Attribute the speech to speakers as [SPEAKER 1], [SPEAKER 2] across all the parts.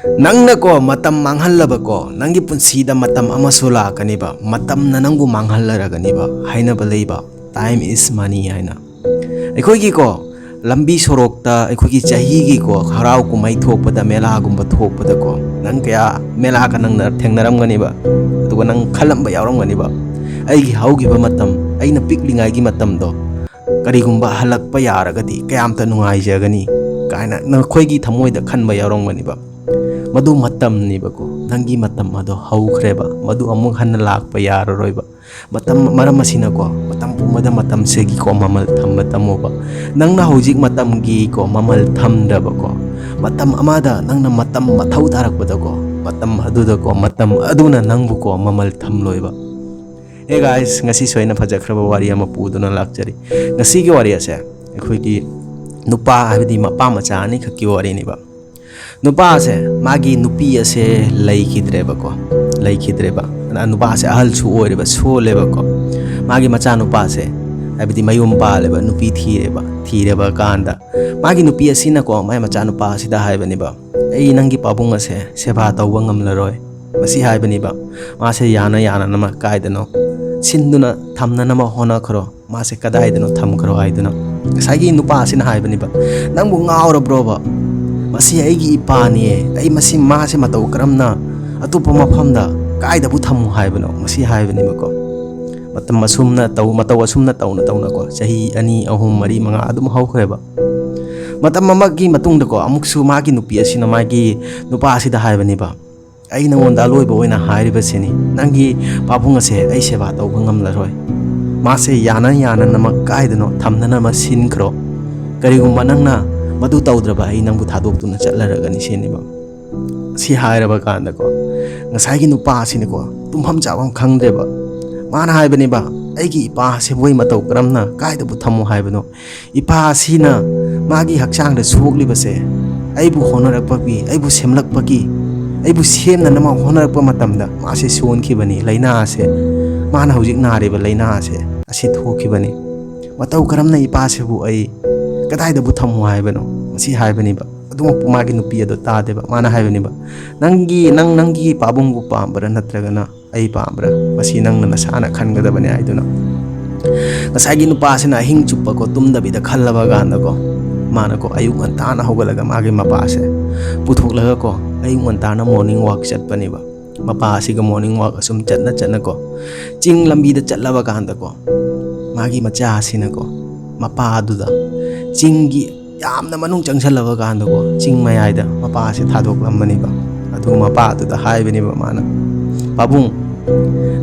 [SPEAKER 1] Nangna ko matam manghallaba ko nangi punsida matam amaso lakaniba matamna nangbu manghallarganiba hainaba leiba time is money haina ꯑꯩꯈꯣꯏꯒꯤ ꯀꯣ ꯂꯝꯕꯤ ꯁꯣꯔꯣꯛꯇ ꯑꯩꯈꯣꯏꯒꯤ ꯆꯍꯤꯒꯤ ꯀꯣ ꯍꯔꯥꯎ ꯀꯨꯝꯍꯩ ꯊꯣꯛꯄꯗ ꯃꯦꯂꯥꯒꯨꯝꯕ ꯊꯣꯛꯄꯗ ꯀꯣ ꯅꯪ ꯀꯌꯥ ꯃꯦꯂꯥꯒ ꯅꯪꯅ ꯊꯦꯡꯅꯔꯝꯒꯅꯤꯕ ꯑꯗꯨꯒ ꯅꯪ ꯈꯜꯂꯝꯕ ꯌꯥꯎꯔꯝꯒꯅꯤꯕ ꯑꯩꯒꯤ ꯍꯧꯈꯤꯕ ꯃꯇꯝ ꯑꯩꯅ ꯄꯤꯛꯂꯤꯉꯩꯒꯤ ꯃꯇꯝꯗꯣ ꯀꯔꯤꯒꯨꯝꯕ ꯍꯜꯂꯛꯄ ꯌꯥꯔꯒꯗꯤ ꯀꯌꯥꯝꯇ ꯅꯨꯡꯉꯥꯏꯖꯒꯅꯤ ꯀꯥꯏꯅ ꯅꯈꯣꯏꯒꯤ ꯊꯃꯣꯏꯗ ꯈꯟꯕ ꯌꯥꯎꯔꯝꯒꯅꯤꯕ ꯃꯗꯨ ꯃꯇꯝꯅꯤꯕꯀꯣ ꯅꯪꯒꯤ ꯃꯇꯝ ꯑꯗꯣ ꯍꯧꯈ꯭ꯔꯦꯕ ꯃꯗꯨ ꯑꯃꯨꯛ ꯍꯟꯅ ꯂꯥꯛꯄ ꯌꯥꯔꯔꯣꯏꯕ ꯃꯇꯝ ꯃꯔꯝ ꯑꯁꯤꯅꯀꯣ ꯃꯇꯝ ꯄꯨꯝꯕꯗ ꯃꯇꯝꯁꯤꯒꯤꯀꯣ ꯃꯃꯜ ꯊꯝꯕ ꯇꯝꯃꯣꯕ ꯅꯪꯅ ꯍꯧꯖꯤꯛ ꯃꯇꯝꯒꯤꯀꯣ ꯃꯃꯜ ꯊꯝꯗ꯭ꯔꯕꯀꯣ ꯃꯇꯝ ꯑꯃꯗ ꯅꯪꯅ ꯃꯇꯝ ꯃꯊꯧ ꯇꯥꯔꯛꯄꯗꯀꯣ ꯃꯇꯝ ꯑꯗꯨꯗꯀꯣ ꯃꯇꯝ ꯑꯗꯨꯅ ꯅꯪꯕꯨꯀꯣ ꯃꯃꯜ ꯊꯝꯂꯣꯏꯕ Hey guys, ngasi soina fajakraba wari ama puduna lakjari. Ngasi ki wari ase akhoi nupa habidi mapa macha ani khaki wari ni ba. Nupa ase magi nupi ase laikhidre ba ko. Laikhidre ba. Nupa ase ahal chu oire ba so le ba ko. Magi macha nupa ase habidi mayum pa le ba nupi thire ba kanda. Magi nupi asina ko mai macha nupa asida haiba ni ba. Ei nangi pabung ase seba tawba ngamlaroi. Masi haiba ni ba. Mase yana nama kaidano. Sinduna thamna nama hona kharo mase kadai dano tham kharo haiduna sagi nupa sin haibani ba nangbu ngaura bro ba masi aigi ipani ai masi ma se matau karamna atupa mafamda kaida bu thamu haibano masi haibani ba ko matam masumna tau matau asumna tauna ko sahi ani ahum mari manga adum haukhre ba matam mamagi matungda ko amuksu magi nupi asina magi nupa asida haibani ba ai nangonda loiba oina hairiba sini nangi pabung ase ai seba tawba ngamlaroi mase yana nama kaidano thamna nama sin kro karigumba nangna madu tawdraba ai nangbu thadokduna chatlaragani seniba si hairaba kanda ko ngasai gi nupa asini ko tumham jawam khangdeba mana haibani ba aigi ipa se boi matau karamna kaida bu thamu haibano ipa asina magi hakchang da sokliba se aibu honorakpagi aibu semlakpagi aibu semna nama honarakpa matamda mase sonkhibani laina ase mana hojik nariba laina ase asi thokibani matau karamna ipa sebu ai kadaida bu thamu haibano masi haibani ba aduma pumagi nupi ado tadeba mana haibani ba nangi pabungbu pambara natragana ai pambara masi nangna nasana khangadabani aiduna ngasagi nupa sina hing chuppa ko tumdabida khallaba ganda ko mana ko ayuk antana hogalaga magi mapa ase puthoklaga ko ayuk antana morning walk chatpani ba mapa asiga morning walk asum chatna ko ching lambi da chatlaba ganda ko magi macha asina ko mapa aduda chingi yamna manung changsalaba ganda ko ching mayaida mapa ase thadoklamani ba adu mapa aduda haibani ba mana pabung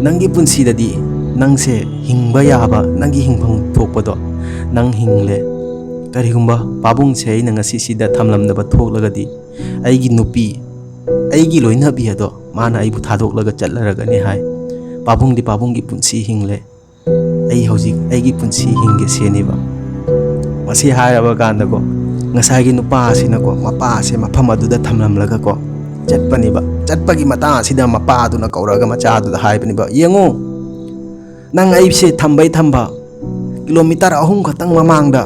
[SPEAKER 1] nangi punsi dadi nangse hingba yaba nangi hingphang thokpado nang hingle karigumba pabung se aina ngasi sida thamlamdaba thoklagadi aigi nupi aigi loinabi ado mana aibu thadoklaga chatlaragani hai pabunggi punsi hingle ai hojik aigi punsi hinge seniba masi hairaba kanda ko ngasagi nupa asina ko mapa ase mafam aduda thamlamlaga ko chatpagi mata asida mapa aduna kauraga macha aduda haibani ba yengo nang aibse thamba kilometer ahum khatang mamangda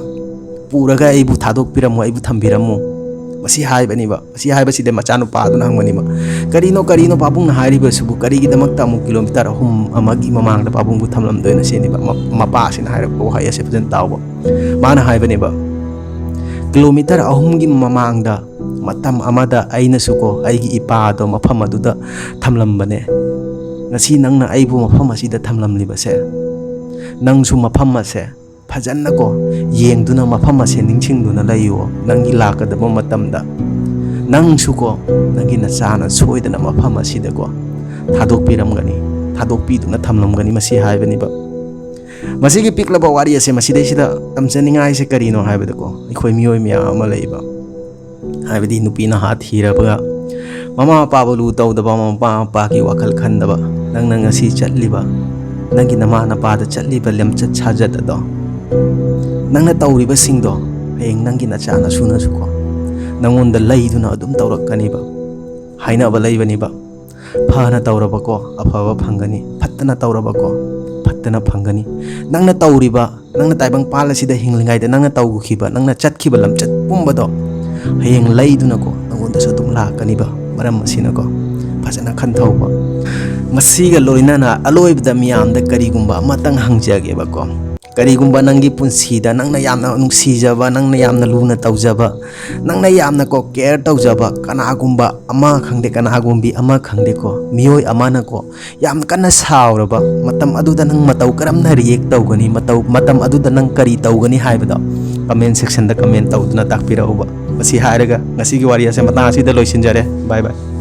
[SPEAKER 1] puraga aibu thadok piramu aibu thambiramu masi haibani ba masi haibaside machanu pa aduna hangmani ba karino pabung na hairiba subu karigi damakta mu kilometer ahum amagi mamangda pabung bu thamlam doina seni ba mapa sin hairab ko haya se pujan tawba mana haibani ba kilometer ahum gi mamangda matam amada aina suko aigi ipa do mafam aduda thamlambane ngasi nangna aibu mafam asida thamlamliba se nangsu mafam ase fajana ko yengduna mafam ase ningchingduna layo nangi lakadaba matamda nangsu ko nangi nachana soidana mafam asida ko thadokpiduna thamlamgani masi haibani ba masi gi piklaba wari ase masi deisida tamchaningai se karino haibada ko ikhoi mioi mya ama leiba haibadi nupina hath hiraba mama papa lu tawdaba mama pa ki wakal khandaba nang ngasi chatliba nangi nama napada chatliba lemchat chajat ado nangna tawriba singdo heng nangi nachana suna suko nangonda leiduna adum tawrakkani ba haina ba leibani ba phana tawraba ko afaba phangani phattana tawraba ko phattana phangani nangna tawriba nangna taibang palasida hinglingai da nangna tawgukhiba nangna chatkhiba lamchat pumbado heng leiduna ko nangonda sadum lakani ba ꯃꯔꯝ ꯑꯁꯤꯅꯀꯣ ꯐꯖꯅ ꯈꯟꯊꯧꯕ ꯃꯁꯤꯒ ꯂꯣꯏꯅꯅ ꯑꯂꯣꯏꯕꯗ ꯃꯤꯌꯥꯝꯗ ꯀꯔꯤꯒꯨꯝꯕ ꯑꯃꯇꯪ ꯍꯪꯖꯒꯦꯕꯀꯣ ꯀꯔꯤꯒꯨꯝꯕ ꯅꯪꯒꯤ ꯄꯨꯟꯁꯤꯗ ꯅꯪꯅ ꯌꯥꯝꯅ ꯅꯨꯡꯁꯤꯖꯕ ꯅꯪꯅ ꯌꯥꯝꯅ ꯂꯨꯅ ꯇꯧꯖꯕ ꯅꯪꯅ ꯌꯥꯝꯅ ꯀꯣ ꯀꯦꯌꯔ ꯇꯧꯖꯕ ꯀꯅꯥꯒꯨꯝꯕ ꯑꯃ ꯈꯪꯗꯦ ꯀꯅꯥꯒꯨꯝꯕꯤ ꯑꯃ ꯈꯪꯗꯦꯀꯣ ꯃꯤꯑꯣꯏ ꯑꯃꯅꯀꯣ ꯌꯥꯝ ꯀꯟꯅ ꯁꯥꯎꯔꯕ ꯃꯇꯝ ꯑꯗꯨꯗ ꯅꯪ ꯃꯇꯧ ꯀꯔꯝꯅ ꯔꯤꯌꯦꯛ ꯇꯧꯒꯅꯤ ꯃꯇꯝ ꯑꯗꯨꯗ ꯅꯪ ꯀꯔꯤ ꯇꯧꯒꯅꯤ ꯍꯥꯏꯕꯗꯣ ꯀꯃꯦꯟ ꯁꯦꯛꯁꯟꯗ ꯀꯃꯦꯟ ꯇꯧꯗꯨꯅ ꯇꯥꯛꯄꯤꯔꯛꯎꯕ ꯃꯁꯤ ꯍꯥꯏꯔꯒ ꯉꯁꯤꯒꯤ ꯋꯥꯔꯤ ꯑꯁꯦ ꯃꯇꯥꯡ ꯑꯁꯤꯗ ꯂꯣꯏꯁꯤꯟꯖꯔꯦ ꯕꯥꯏ ꯕꯥꯏ